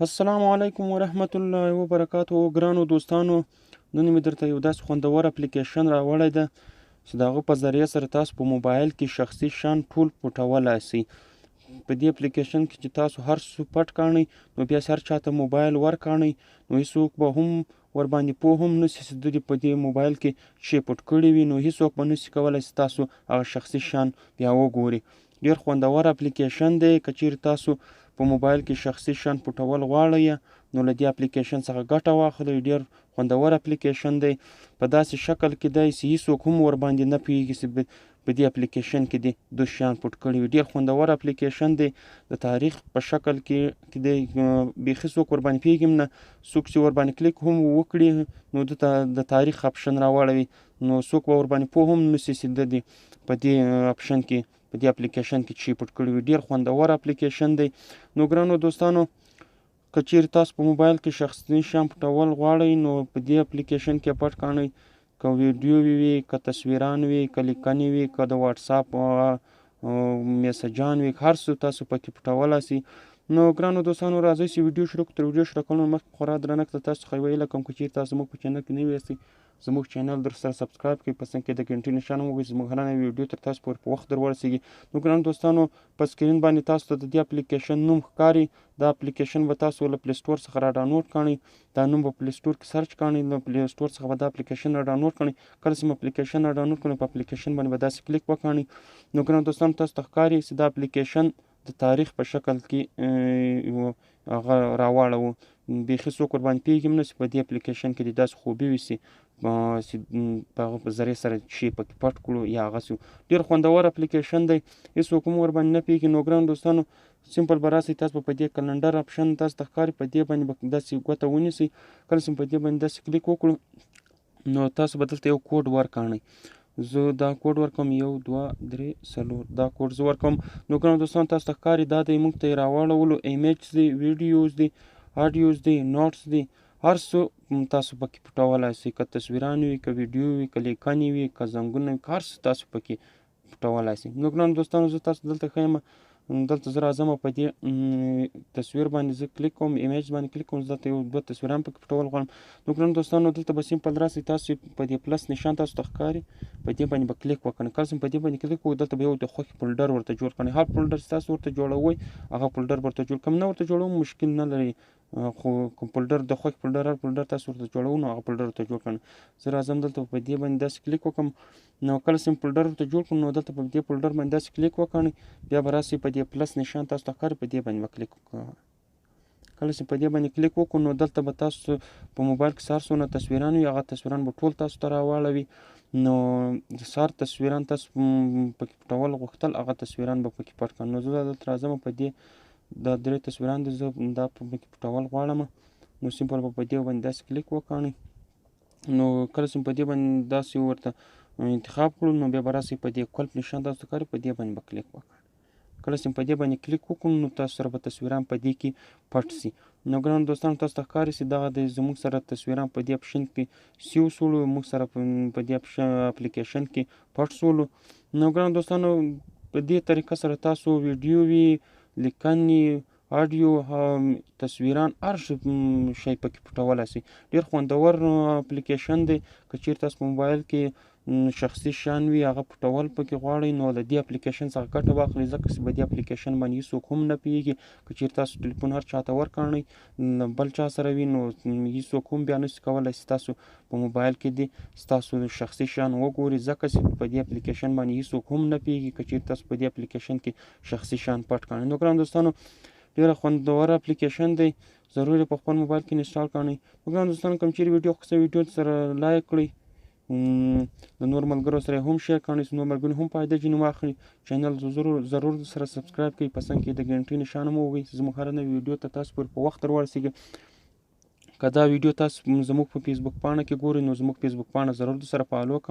السلام علیکم ورحمت الله وبرکاتو. ګرانو دوستانو، نن مې درته یو داسې خوندور اپلیکیشن راوړی ده چې د هغه په ذریعه سره تاسو په موبایل کې شخصي شیان ټول پټولی سئ. په دې اپلیکیشن کې چې تاسو هر څه پټ کاڼئ نو بیا هر چاته موبایل ورکاڼئ نو هیڅوک به هم ورباندې پوه هم نسي چې دوی په دې موبایل کې شی پټ کړي وي، نو هیڅوک به نسي کولی چې تاسو هغه شخصي شیان بیا وګوري. ډېر خوندور اپلیکیشن دی. که چیرې تاسو په موبایل کې شخصي شیان پټول غواړئ نو له دې اپلیکیشن څخه ګټه واخلئ. ډېر خوندور اپلیکیشن دی. په داسې شکل کې دی چې هیڅوک هم ورباندې نه پوهېږي چې په دې اپلیکیشن کې دې دوی شیان پټ کړي وي. ډېر خوندور اپلیکیشن دی. د تاریخ په شکل کې دی. بیخي څوک ورباندې پوهېږي هم نه. څوک چې ورباندې کلیک هم وکړي نو ده ته د تاریخ اپشن راوړوي، نو څوک به ورباندې پوه هم نسي چې ده دې په دې اپشن کې په دې اپلیکیشن کې چې پټ کړي وي. ډېر خوندور اپلیکیشن دی. نو ګرانو دوستانو، که چیرې تاسو په موبایل کې شخصي شیان پټول غواړئ نو په دې اپلیکیشن کې پټ کاڼئ. که ویډیو وي، که تصویران وي، که لیکنې وي، که د واتساپ میسجان وي، هر څه تاسو پکې پټولی سئ. نو ګرانو دوستانو، راځئ چې ویډیو شروع کړو. تر ویډیو شروع کولو مخکې خورا درنښت له تاسو څخه یوه هیله کوم، که چیرې تاسو زموږ په چینل کې نوي یاستئ زموږ چینل درسره سبسکرایب کړئ، په څنګ کې د ګنټې نښان ووهئ چې زموږ هره نوې ویډیو تر تاسو پورې په وخت در ورسېږي. نو ګرانو دوستانو، په سکرین باندې تاسو ته د دې اپلیکیشن نوم ښکاري. دا اپلیکیشن به تاسو له پلی سټور څخه را ډاونلوډ کاڼئ. دا نوم به پلی سټور کې سرچ کاڼئ. له پلی سټور څخه به دا اپلیکیشن را ډاونلوډ کاڼئ. کله چې مو اپلیکیشن را ډاونلوډ کړئ په اپلیکیشن باندې به داسې کلیک وکاڼئ. نو ګرانو دوستانو، تاسو ته ښکاري چې دا اپلیکیشن د تاریخ په شکل کې هغه راواړوو. بیخي څوک ورباندې پوهېږي هم نه چې په دې اپلیکیشن کې دې داسې خوبي وي چې په هغه په ذریعې سره شی پکې پټ کړو یا هغسې. ډېر خوندور اپلیکیشن دی. هېڅوک هم ورباندې نه پوهېږي. نو ګرانو دوستانو، سمپل به راسئ، تاسو به په دې کلنډر اپشن تاسو ته ښکاري، په دې باندې به داسې ګوته ونیسئ. کله چې په دې باندې داسې کلیک وکړو نو تاسو به دلته یو کوډ ورکاڼئ. زه دا کوډ ورکوم 1 2 3 4. دا کوډ زه ورکوم. نو ګرانو دوستانو، تاسو ته ښکاري دا دی موږ ته یې راواړولو. ایمیج دی، ویډیوز دی، اډیوز دی، نوټس دی، هر څه تاسو پکې پټولی سئ. که تصویران وي، که ویډیو وي، که لیکنې وي، که زنګونه وي، که هر څه تاسو پکې پټولی سئ. نو ګرانو دوستانو، زه تاسو دلته ښیم. دلته زه راځم او په دې تصویر باندې زه کلیک کوم، ایمیج باندې کلیک کوم. زه دلته یو 2 تصویران پکې پټول غواړم. نو ګرانو دوستانو، دلته به سمپل راسئ، تاسو په دې پلس نشان تاسو ته ښکاري، په دې باندې به کلیک وکړئ. کله چې په دې باندې کلیک وکړو دلته به یو د خوښې فولډر ورته جوړ کړئ. هر فولډر چې تاسو ورته جوړوئ هغه فولډر ورته جوړ کړئ. نه ورته جوړوم مشکل نه لري، خو کوم فولډر د خوښ فولډر هر فولډر تاسو ورته جوړوئ نو هغه فولډر ورته جوړ کړئ. زه راځم دلته په دې باندې داسې کلیک وکړم. نو کله چې فولډر ورته جوړ کړم نو دلته په دې فولډر باندې داسې کلیک وکړئ. بیا به راسئ په دې پلس نشان تاسو ته ښکاري، په دې باندې به کلیک وکړئ. کله چې په دې باندې کلیک وکړو نو دلته به تاسو په موبایل کې هر څونه تصویران وي هغه تصویران به ټول تاسو ته راواړوي. نو هر تصویران تاسو پکې پټول غوښتل هغه تصویران به پکې پټ کړم. نو زه دلته راځم په دې دا 3 تصویران دي، زه دا پکې پټول غواړم. نو سمپل به په دې باندې داسې کلیک وکاڼئ. نو کله چې په دې باندې داسې ورته انتخاب کړو نو بیا به راسئ په دې کلپ نشان تاسو ته ښکاري، په دې باندې به کلیک وکړئ. کله چې په دې باندې کلیک وکړو نو تاسو سره به تصویران په دې کې پټ سي. نو ګرانو دوستانو، تاسو ته ښکاري چې دغه د زموږ سره تصویران په دې اپشن کې سیو سولو، موږ سره په دې اپلیکیشن کې پټ سولو. نو ګرانو دوستانو، په دې طریقه سره تاسو ویډیو وي، لیکنې، اډیو، تصویران، هر شی پکې پټولی سئ. ډېر خوندور اپلیکیشن دی. که چیرې تاسو په موبایل کې شخصي شیان وي هغه پټول پکې غواړئ نو له دې اپلیکیشن څخه ګټه واخلئ، ځکه چې په دې اپلیکیشن باندې هېڅوک هم نه پوهېږي. که چیرې تاسو ټلیفون هر چاته ورکاڼئ بل چا سره وي نو هېڅوک هم بیا نشي کولی چې تاسو په موبایل کې دې ستاسو شخصي شیان وګوري، ځکه چې په دې اپلیکیشن باندې هېڅوک هم نه پوهېږي که چیرې تاسو په دې اپلیکیشن کې شخصي شیان پټ کاڼئ. نو ګرانو دوستانو، ډېره خوندوره اپلیکیشن دی. ضرور یې په خپل موبایل کې انسټال کاڼئ. نو ګرانو دوستانو، کوم چیرې ویډیو خوښه ویډیو سره لایک کړئ، د نور ملګرو سره هم شیر کاڼئ چې نور ملګري هم فایده ځینې واخلي. چینل ضرور سره سبسکرایب کړئ، په څنګ کې د ګنټې نښان هم ووهئ چې زموږ هره نوې ویډیو ته تاسو پورې په وخت در ورسېږي. که دا ویډیو تاسو زموږ په فیسبوک پاڼه کې ګورئ نو زموږ فیسبوک پاڼه ضرور سره فالو کړئ.